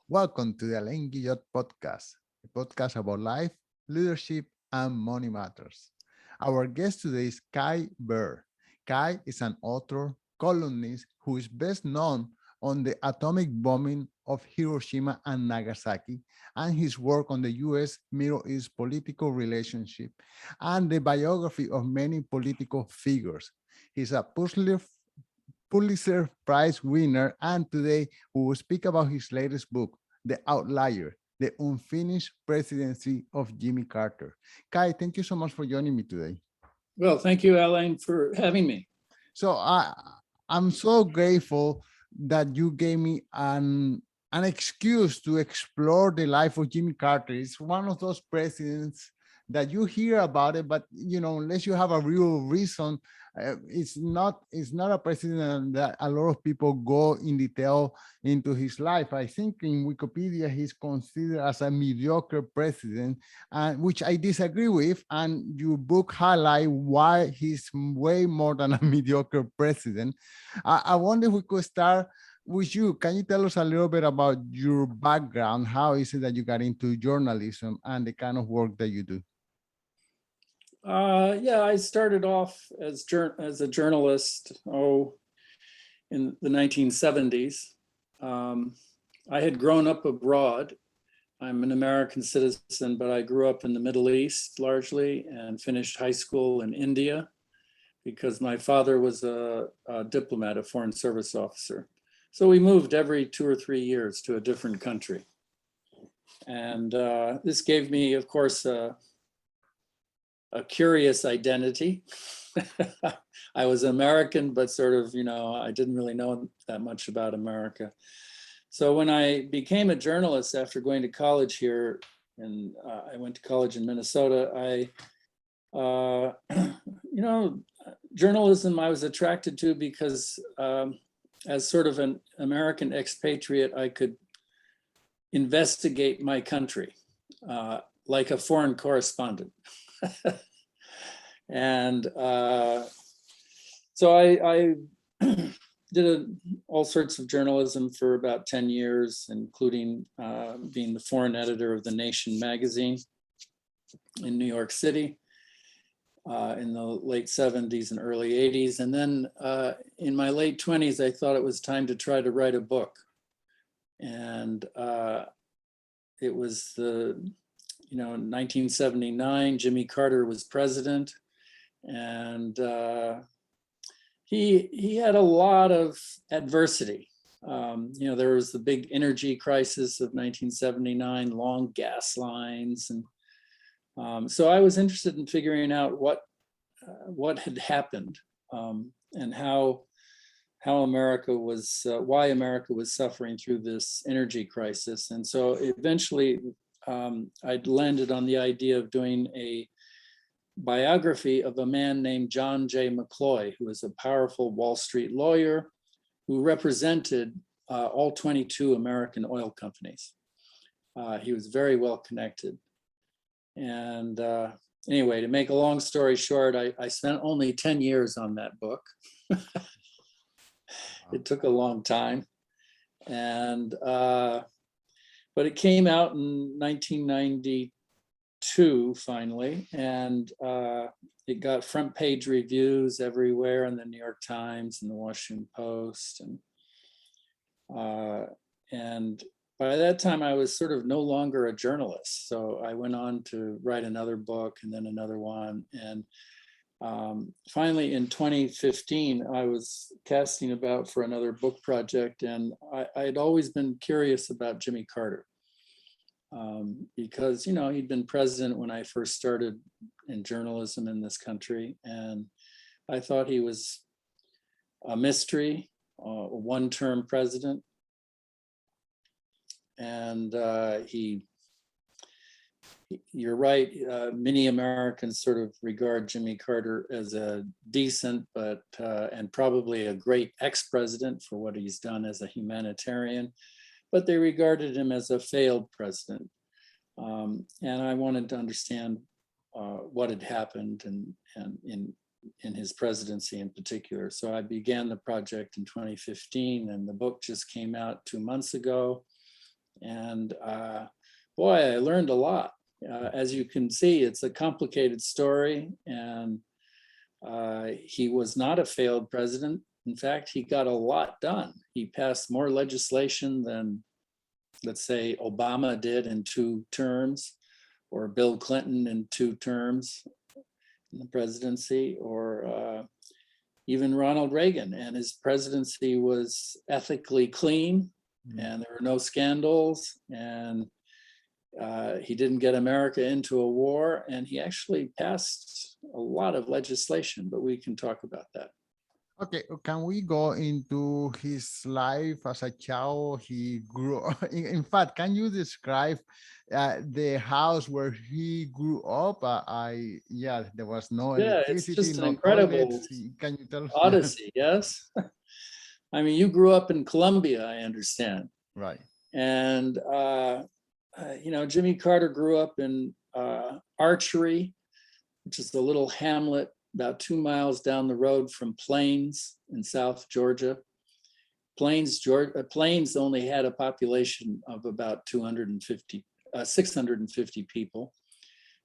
Welcome to the Alain Guillot podcast, a podcast about life, leadership, and money matters. Our guest today is Kai Burr. Kai is an author, columnist who is best known on the atomic bombing of Hiroshima and Nagasaki and his work on the US Middle East political relationship and the biography of many political figures. He's a Pulitzer Prize winner, and today we will speak about his latest book, The Outlier, The Unfinished Presidency of Jimmy Carter. Kai, thank you so much for joining me today. Well, thank you, Alain, for having me. So I'm so grateful that you gave me an excuse to explore the life of Jimmy Carter. It's one of those presidents that you hear about it, but unless you have a real reason, it's not a president that a lot of people go in detail into his life. I think in Wikipedia he's considered as a mediocre president, and which I disagree with. And your book highlight why he's way more than a mediocre president. I wonder if we could start with you. Can you tell us a little bit about your background? How is it that you got into journalism and the kind of work that you do? Yeah, I started off as a journalist, in the 1970s. I had grown up abroad. I'm an American citizen, but I grew up in the Middle East largely and finished high school in India because my father was a diplomat, a foreign service officer. So we moved every 2 or 3 years to a different country. And this gave me, of course, a curious identity. I was American, but sort of, I didn't really know that much about America. So when I became a journalist after going to college here, and I went to college in Minnesota, journalism I was attracted to because as sort of an American expatriate, I could investigate my country like a foreign correspondent. And so I did all sorts of journalism for about 10 years, including being the foreign editor of The Nation magazine in New York City in the late 70s and early 80s. And then in my late 20s, I thought it was time to try to write a book. And it was in 1979, Jimmy Carter was president, and he had a lot of adversity. There was the big energy crisis of 1979, long gas lines, and so I was interested in figuring out what had happened and how America was, why America was suffering through this energy crisis. And so eventually, I'd landed on the idea of doing a biography of a man named John J. McCloy, who was a powerful Wall Street lawyer who represented all 22 American oil companies. He was very well connected. And anyway, to make a long story short, I spent only 10 years on that book. It took a long time. And but it came out in 1992, finally, and it got front page reviews everywhere in the New York Times and the Washington Post. And by that time, I was sort of no longer a journalist. So I went on to write another book and then another one. And finally, in 2015, I was casting about for another book project, and I had always been curious about Jimmy Carter because, he'd been president when I first started in journalism in this country, and I thought he was a mystery, a one-term president, and you're right. Many Americans sort of regard Jimmy Carter as a decent, but and probably a great ex-president for what he's done as a humanitarian, but they regarded him as a failed president. And I wanted to understand what had happened and in his presidency in particular. So I began the project in 2015, and the book just came out 2 months ago. And boy, I learned a lot. As you can see, it's a complicated story, and he was not a failed president. In fact, he got a lot done. He passed more legislation than, let's say, Obama did in 2 terms, or Bill Clinton in 2 terms in the presidency, or even Ronald Reagan. And his presidency was ethically clean, and there were no scandals, and he didn't get America into a war, and he actually passed a lot of legislation, but we can talk about that. Okay, can we go into his life as a child? He grew in fact, can you describe the house where he grew up? Yeah, there was no Yeah, it's electricity, just an no incredible toilets. Can you tell us? Yeah. odyssey, yes? I mean, you grew up in Colombia, I understand. Right. And, Jimmy Carter grew up in Archery, which is a little hamlet about 2 miles down the road from Plains in South Georgia. Plains only had a population of about 650 people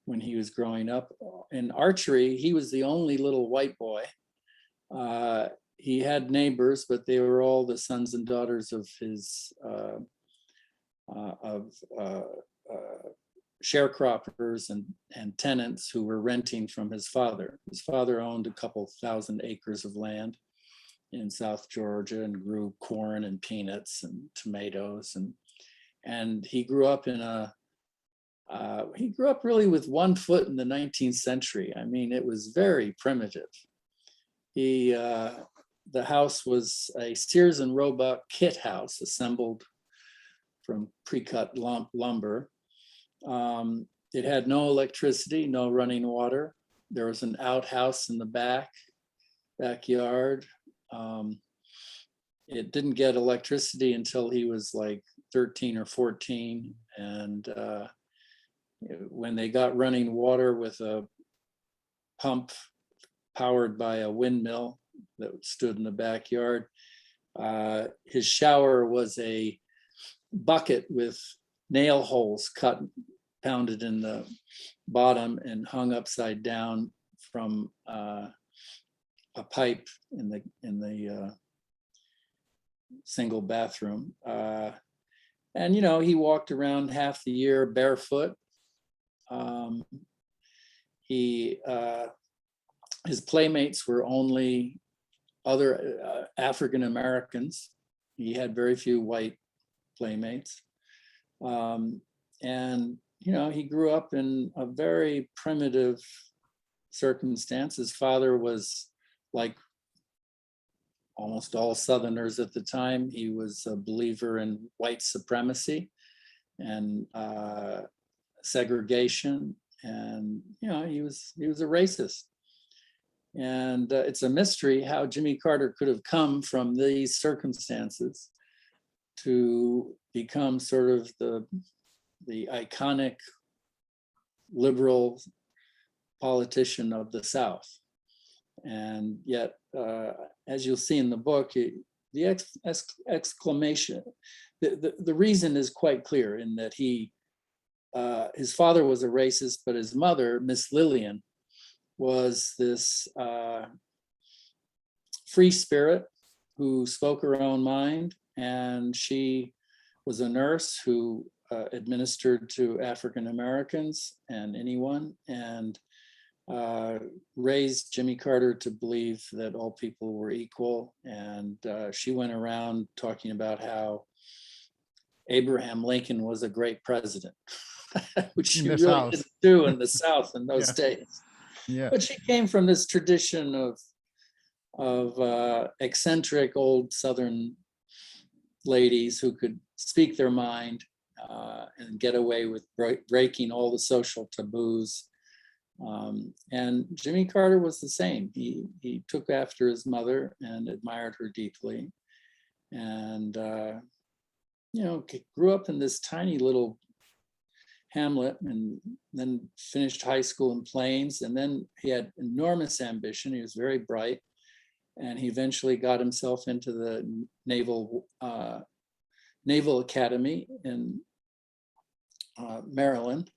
when he was growing up. In Archery, he was the only little white boy. He had neighbors, but they were all the sons and daughters of his sharecroppers and tenants who were renting from his father. His father owned a couple thousand acres of land in South Georgia and grew corn and peanuts and tomatoes, and he grew up really with 1 foot in the 19th century. I mean, it was very primitive. The house was a Sears and Roebuck kit house assembled from pre-cut lumber. It had no electricity, no running water. There was an outhouse in the backyard. It didn't get electricity until he was like 13 or 14. And when they got running water with a pump powered by a windmill that stood in the backyard, his shower was a bucket with nail holes pounded in the bottom and hung upside down from a pipe in the single bathroom. And he walked around half the year barefoot. His playmates were only other African Americans. He had very few white playmates. And he grew up in a very primitive circumstance. His father was, like almost all Southerners at the time, he was a believer in white supremacy and segregation, and he was a racist. And it's a mystery how Jimmy Carter could have come from these circumstances to become sort of the iconic liberal politician of the South. And yet, as you'll see in the book, the exclamation, the reason is quite clear in that his father was a racist, but his mother, Miss Lillian, was this free spirit who spoke her own mind, and she was a nurse who administered to African Americans and anyone, and raised Jimmy Carter to believe that all people were equal. And she went around talking about how Abraham Lincoln was a great president, which she really didn't do in the South in those days. Yeah. But she came from this tradition of eccentric old Southern ladies who could speak their mind and get away with breaking all the social taboos. And Jimmy Carter was the same. He took after his mother and admired her deeply, and grew up in this tiny little hamlet, and then finished high school in Plains. And then he had enormous ambition. He was very bright, and he eventually got himself into the Naval Naval Academy in Maryland,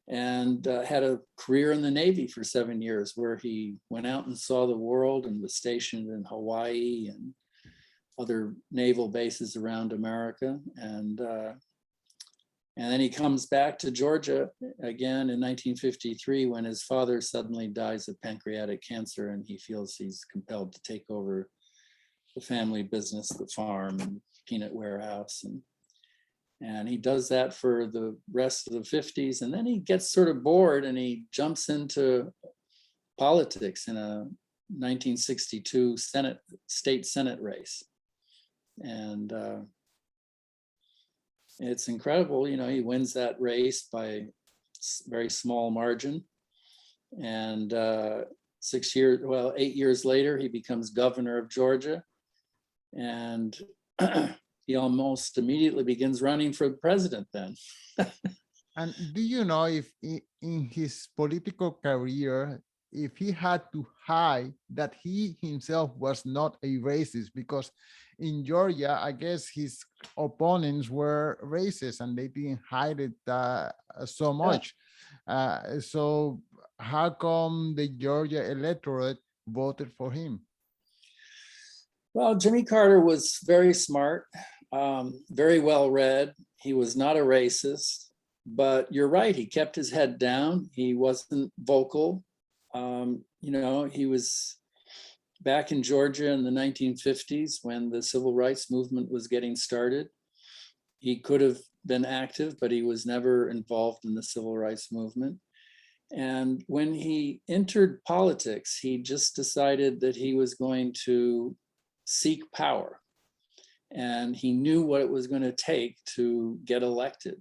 and had a career in the Navy for 7 years, where he went out and saw the world and was stationed in Hawaii and other naval bases around America. And then he comes back to Georgia again in 1953, when his father suddenly dies of pancreatic cancer, and he feels he's compelled to take over the family business, the farm and peanut warehouse. And he does that for the rest of the 50s. And then he gets sort of bored and he jumps into politics in a 1962 state Senate race. And it's incredible, he wins that race by a very small margin. And 8 years later, he becomes governor of Georgia. And he almost immediately begins running for president then. And do you know if in his political career, if he had to hide that he himself was not a racist? Because in Georgia, I guess his opponents were racist and they didn't hide it so much. So how come the Georgia electorate voted for him? Well, Jimmy Carter was very smart, very well read. He was not a racist, but you're right, he kept his head down. He wasn't vocal. He was back in Georgia in the 1950s when the civil rights movement was getting started. He could have been active, but he was never involved in the civil rights movement. And when he entered politics, he just decided that he was going to seek power. And he knew what it was going to take to get elected.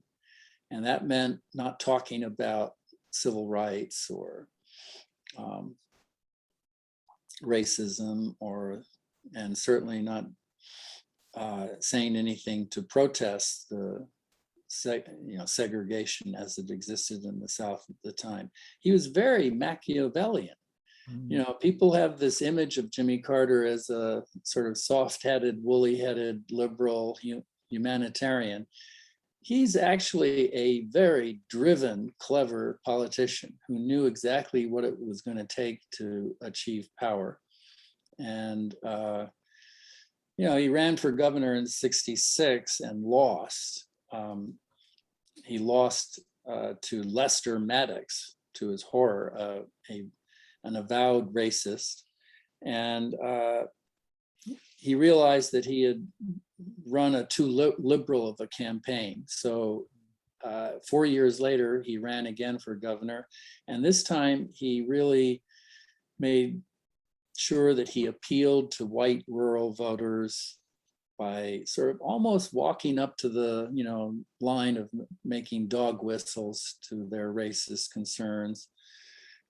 And that meant not talking about civil rights or racism, and certainly not saying anything to protest the segregation as it existed in the South at the time. He was very Machiavellian. People have this image of Jimmy Carter as a sort of soft-headed, woolly-headed, liberal humanitarian. He's actually a very driven, clever politician who knew exactly what it was going to take to achieve power. And, he ran for governor in 1966 and lost. He lost to Lester Maddox, to his horror, an avowed racist. And he realized that he had run too liberal of a campaign. So 4 years later, he ran again for governor. And this time he really made sure that he appealed to white rural voters by sort of almost walking up to the line of making dog whistles to their racist concerns.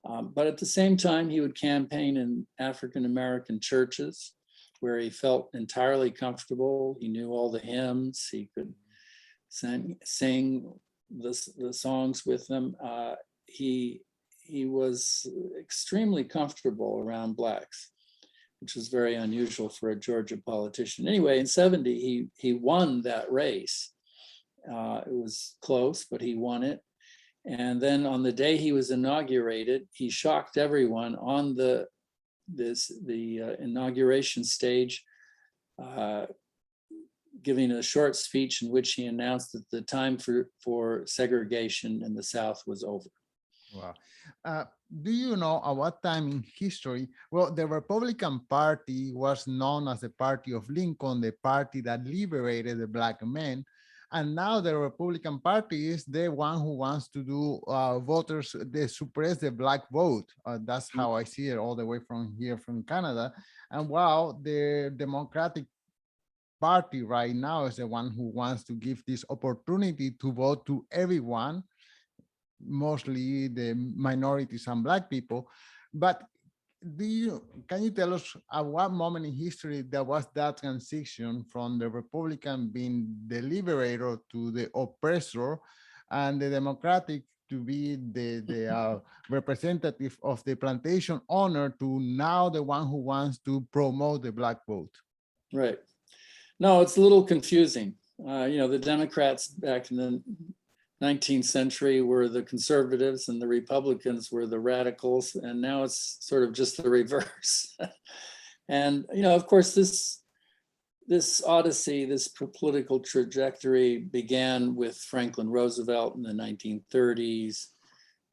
But at the same time, he would campaign in African-American churches where he felt entirely comfortable. He knew all the hymns. He could sing the songs with them. He was extremely comfortable around Blacks, which was very unusual for a Georgia politician. Anyway, in 1970, he won that race. It was close, but he won it. And then on the day he was inaugurated, he shocked everyone on the inauguration stage, giving a short speech in which he announced that the time for segregation in the South was over. Wow. Do you know at what time in history? Well, the Republican Party was known as the party of Lincoln, the party that liberated the Black men. And now the Republican Party is the one who wants to do voters, they suppress the Black vote. That's how I see it all the way from here, from Canada. And while the Democratic Party right now is the one who wants to give this opportunity to vote to everyone, mostly the minorities and Black people. But can you tell us at what moment in history there was that transition from the Republican being the liberator to the oppressor, and the Democratic to be the representative of the plantation owner, to now the one who wants to promote the Black vote? Right. No, it's a little confusing. The Democrats back in the 19th century were the conservatives and the Republicans were the radicals, and now it's sort of just the reverse. And, of course, this odyssey, this political trajectory began with Franklin Roosevelt in the 1930s.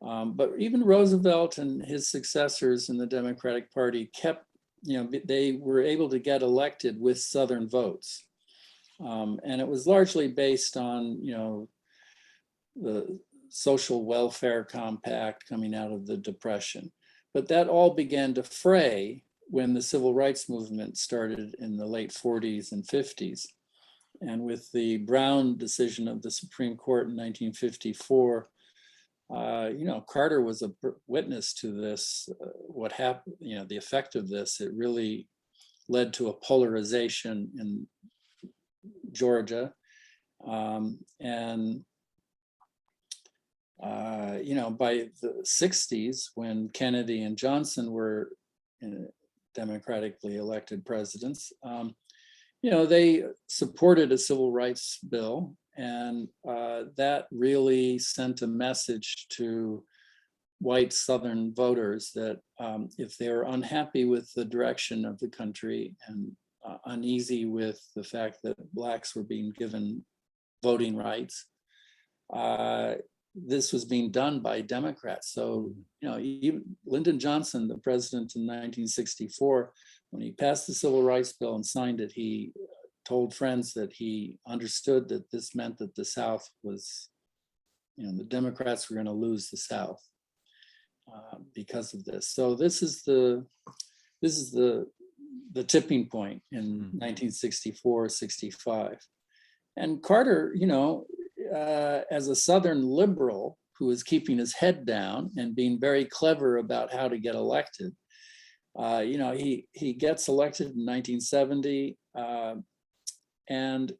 But even Roosevelt and his successors in the Democratic Party kept, they were able to get elected with Southern votes. And it was largely based on, the social welfare compact coming out of the Depression. But that all began to fray when the civil rights movement started in the late 40s and 50s. And with the Brown decision of the Supreme Court in 1954, Carter was a witness to this, what happened, the effect of this. It really led to a polarization in Georgia. By the 60s, when Kennedy and Johnson were democratically elected presidents, they supported a civil rights bill, and that really sent a message to white Southern voters that if they're unhappy with the direction of the country and uneasy with the fact that Blacks were being given voting rights, this was being done by Democrats. So, even Lyndon Johnson, the president in 1964, when he passed the Civil Rights Bill and signed it, he told friends that he understood that this meant that the South was, the Democrats were going to lose the South because of this. So this is the tipping point in 1964, 65. And Carter, as a Southern liberal who was keeping his head down and being very clever about how to get elected, he gets elected in 1970, and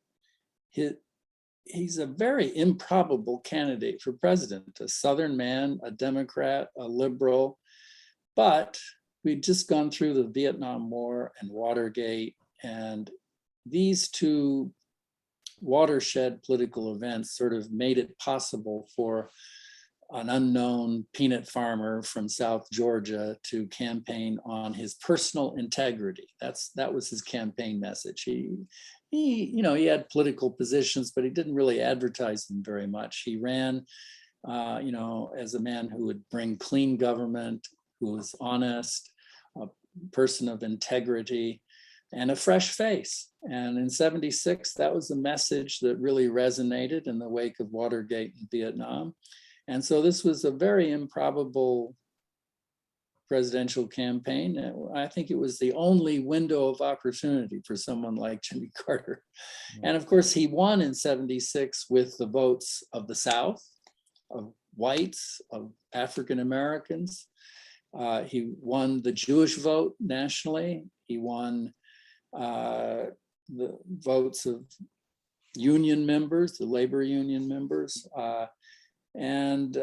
he's a very improbable candidate for president, a Southern man, a Democrat, a liberal, but we'd just gone through the Vietnam War and Watergate, and these two watershed political events sort of made it possible for an unknown peanut farmer from South Georgia to campaign on his personal integrity. That was his campaign message. He had political positions, but he didn't really advertise them very much. He ran, as a man who would bring clean government, who was honest, a person of integrity, and a fresh face. And in 76, that was a message that really resonated in the wake of Watergate and Vietnam. And so this was a very improbable presidential campaign. I think it was the only window of opportunity for someone like Jimmy Carter. And of course, he won in 76 with the votes of the South, of whites, of African Americans. He won the Jewish vote nationally. He won the votes of union members, the labor union members. And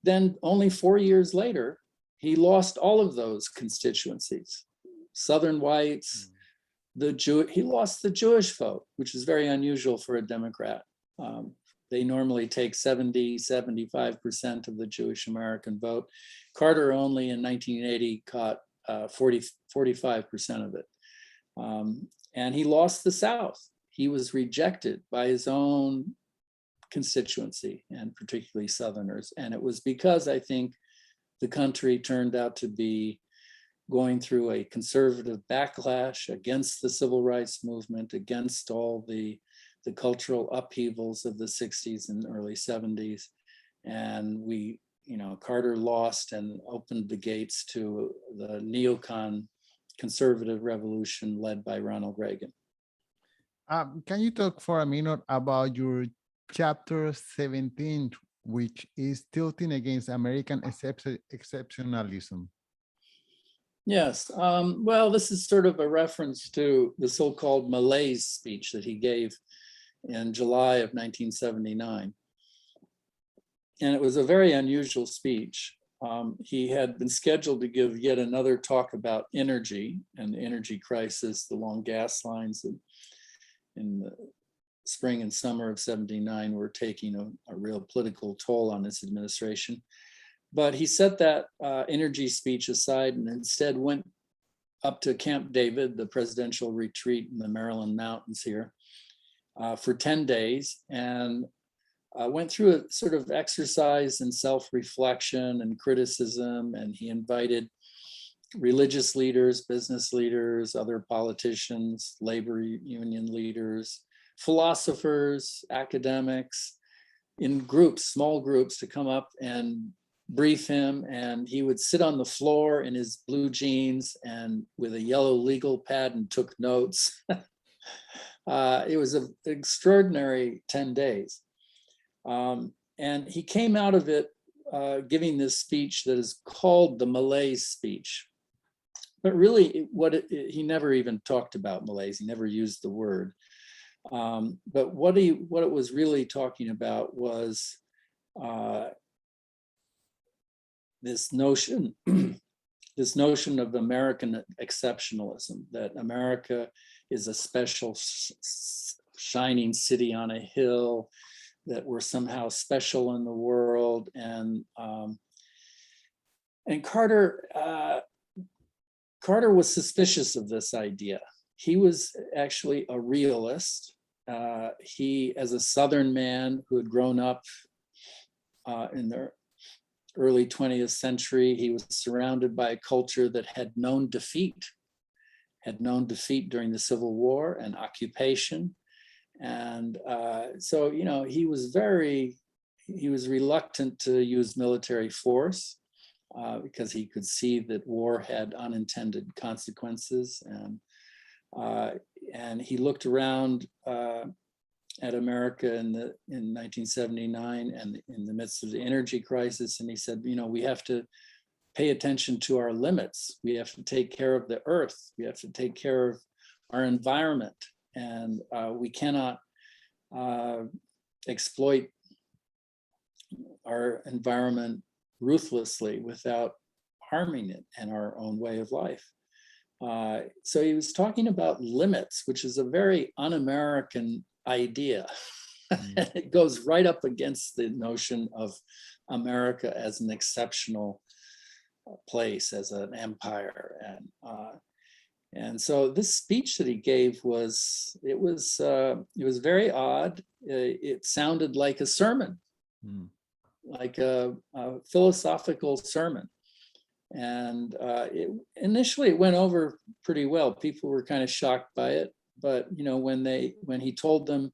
then only 4 years later, he lost all of those constituencies. Southern whites, he lost the Jewish vote, which is very unusual for a Democrat. They normally take 75% of the Jewish American vote. Carter only in 1980 caught 45% of it. And he lost the South. He was rejected by his own constituency, and particularly Southerners. And it was because I think the country turned out to be going through a conservative backlash against the civil rights movement, against all the cultural upheavals of the 60s and early 70s. And Carter lost and opened the gates to the neocon conservative revolution led by Ronald Reagan. Can you talk for a minute about your chapter 17, which is tilting against American exceptionalism? Yes, well, this is sort of a reference to the so-called Malay speech that he gave in July of 1979. And it was a very unusual speech. He had been scheduled to give yet another talk about energy and the energy crisis, the long gas lines in spring and summer of 79 were taking a real political toll on this administration. But he set that energy speech aside and instead went up to Camp David, the presidential retreat in the Maryland mountains here, for 10 days, and went through a sort of exercise in self-reflection and criticism. And he invited religious leaders, business leaders, other politicians, labor union leaders, philosophers, academics, in groups, small groups, to come up and brief him. And he would sit on the floor in his blue jeans and with a yellow legal pad and took notes. It was an extraordinary 10 days. And he came out of it giving this speech that is called the Malay Speech. But really, he never even talked about Malays. He never used the word. But what it was really talking about was this notion of American exceptionalism, that America is a special shining city on a hill, that we're somehow special in the world. And Carter was suspicious of this idea. He was actually a realist. He, as a Southern man who had grown up in the early 20th century, he was surrounded by a culture that had known defeat during the Civil War and occupation. And so, he was reluctant to use military force because he could see that war had unintended consequences. And he looked around at America in 1979 and in the midst of the energy crisis, and he said, we have to pay attention to our limits. We have to take care of the earth. We have to take care of our environment, and we cannot exploit our environment ruthlessly without harming it and our own way of life. So he was talking about limits, which is a very un-American idea. It goes right up against the notion of America as an exceptional place, as an empire. And so this speech that he gave was very odd. It sounded like a sermon, like a philosophical sermon. And initially it went over pretty well. People were kind of shocked by it. But when he told them,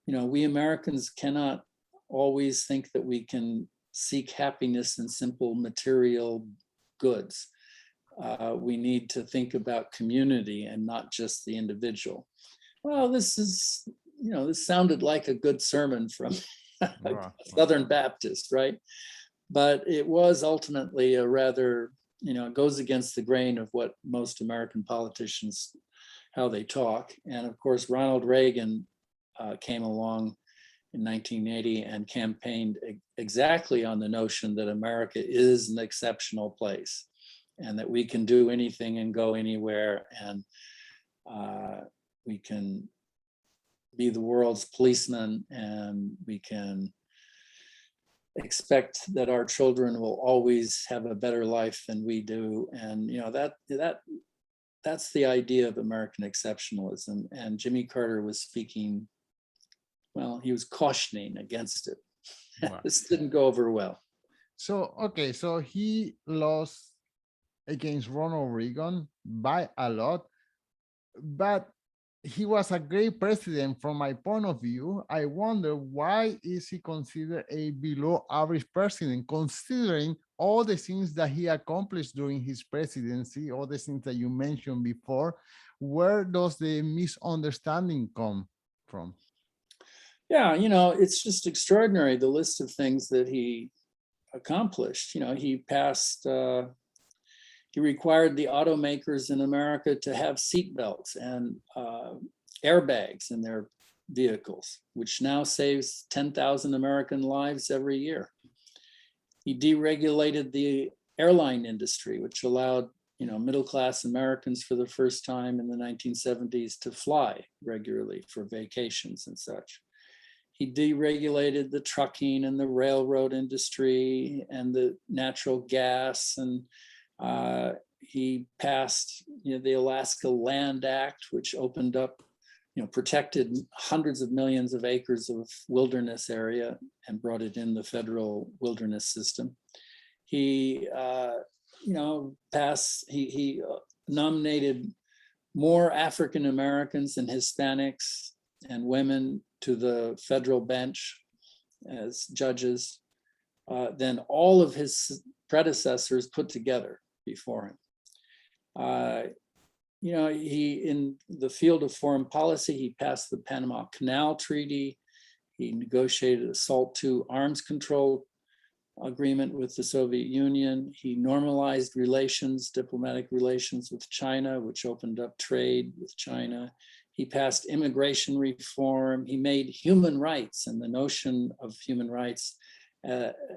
we Americans cannot always think that we can seek happiness in simple material goods. We need to think about community and not just the individual. Well, this sounded like a good sermon from a Southern Baptist, right? But it was ultimately a rather, it goes against the grain of what most American politicians, how they talk. And of course, Ronald Reagan came along in 1980 and campaigned exactly on the notion that America is an exceptional place and that we can do anything and go anywhere, and we can be the world's policeman, and we can expect that our children will always have a better life than we do. And that's the idea of American exceptionalism. And Jimmy Carter was speaking, well, he was cautioning against it. Wow. This didn't go over well. So he lost against Ronald Reagan by a lot, but he was a great president from my point of view. I wonder, why is he considered a below average president, considering all the things that he accomplished during his presidency, all the things that you mentioned before? Where does the misunderstanding come from? Yeah, it's just extraordinary, the list of things that he accomplished. He passed, he required the automakers in America to have seatbelts and airbags in their vehicles, which now saves 10,000 American lives every year. He deregulated the airline industry, which allowed middle-class Americans for the first time in the 1970s to fly regularly for vacations and such. He deregulated the trucking and the railroad industry and the natural gas, and he passed the Alaska Land Act, which opened up, protected hundreds of millions of acres of wilderness area and brought it in the federal wilderness system. He he nominated more African Americans and Hispanics and women to the federal bench as judges than all of his predecessors put together before him. He, in the field of foreign policy, he passed the Panama Canal Treaty. He negotiated a SALT II arms control agreement with the Soviet Union. He normalized diplomatic relations with China, which opened up trade with China. He passed immigration reform. He made human rights and the notion of human rights,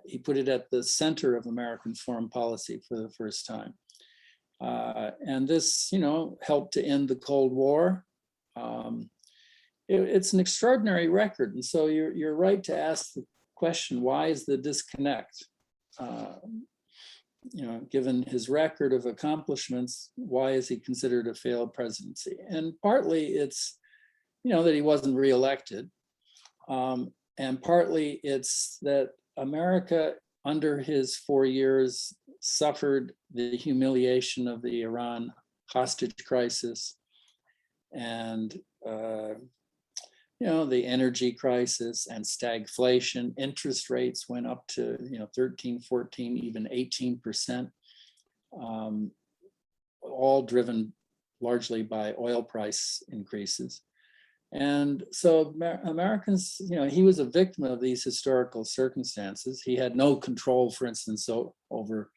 he put it at the center of American foreign policy for the first time. And this, helped to end the Cold War. It's an extraordinary record. And so you're right to ask the question, why is the disconnect? Given his record of accomplishments, why is he considered a failed presidency? And partly it's, that he wasn't reelected. And partly it's that America, under his 4 years, suffered the humiliation of the Iran hostage crisis and the energy crisis and stagflation. Interest rates went up to 13, 14, even 18%, all driven largely by oil price increases. And so Americans, he was a victim of these historical circumstances. He had no control, for instance, over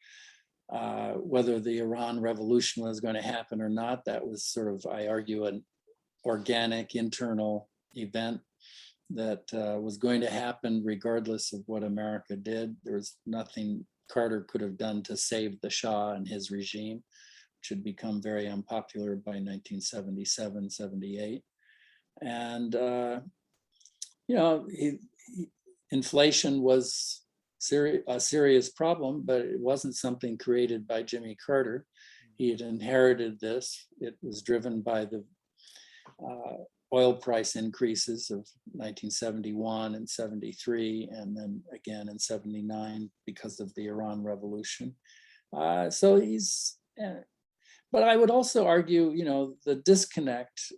whether the Iran Revolution was going to happen or not. That was sort of, I argue, an organic internal event that was going to happen regardless of what America did. There was nothing Carter could have done to save the Shah and his regime, which had become very unpopular by 1977, 78. And, inflation was a serious problem, but it wasn't something created by Jimmy Carter. He had inherited this. It was driven by the oil price increases of 1971 and 73, and then again in 79 because of the Iran Revolution. So he's, but I would also argue, the disconnect,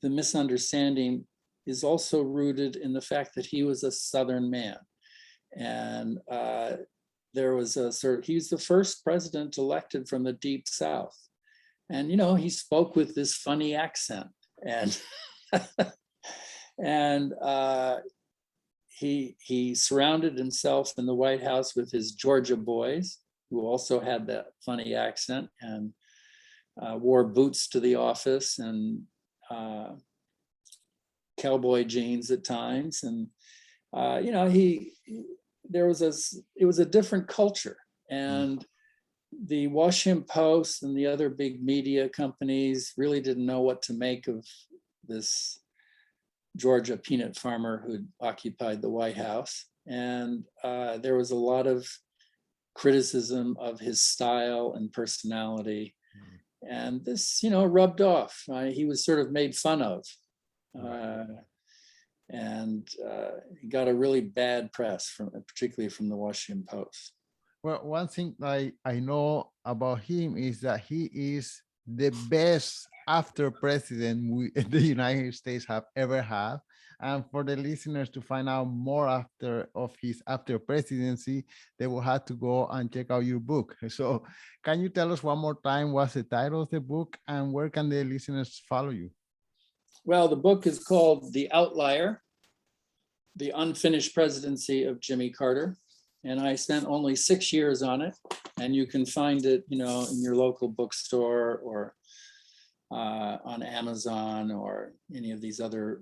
the misunderstanding is also rooted in the fact that he was a Southern man. And there was he's the first president elected from the Deep South. And, he spoke with this funny accent. And and he surrounded himself in the White House with his Georgia boys, who also had that funny accent, and wore boots to the office and cowboy jeans at times. And it was a different culture. And the Washington Post and the other big media companies really didn't know what to make of this Georgia peanut farmer who'd occupied the White House. And there was a lot of criticism of his style and personality. And this, rubbed off. He was sort of made fun of. And he got a really bad press, particularly from the Washington Post. Well, one thing I know about him is that he is the best after president the United States have ever had. And for the listeners to find out more of his after presidency, they will have to go and check out your book. So can you tell us one more time what's the title of the book and where can the listeners follow you? Well, the book is called The Outlier, The Unfinished Presidency of Jimmy Carter. And I spent only 6 years on it. And you can find it, in your local bookstore or on Amazon or any of these other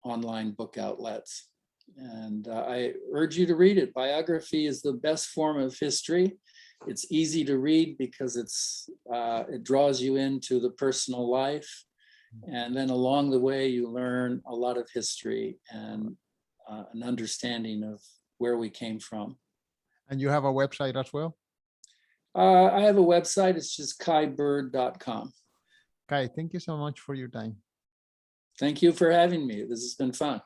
online book outlets. And I urge you to read it. Biography is the best form of history. It's easy to read because it draws you into the personal life. And then along the way, you learn a lot of history and an understanding of where we came from. And you have a website as well? I have a website. It's just kaibird.com. Kai, thank you so much for your time. Thank you for having me. This has been fun.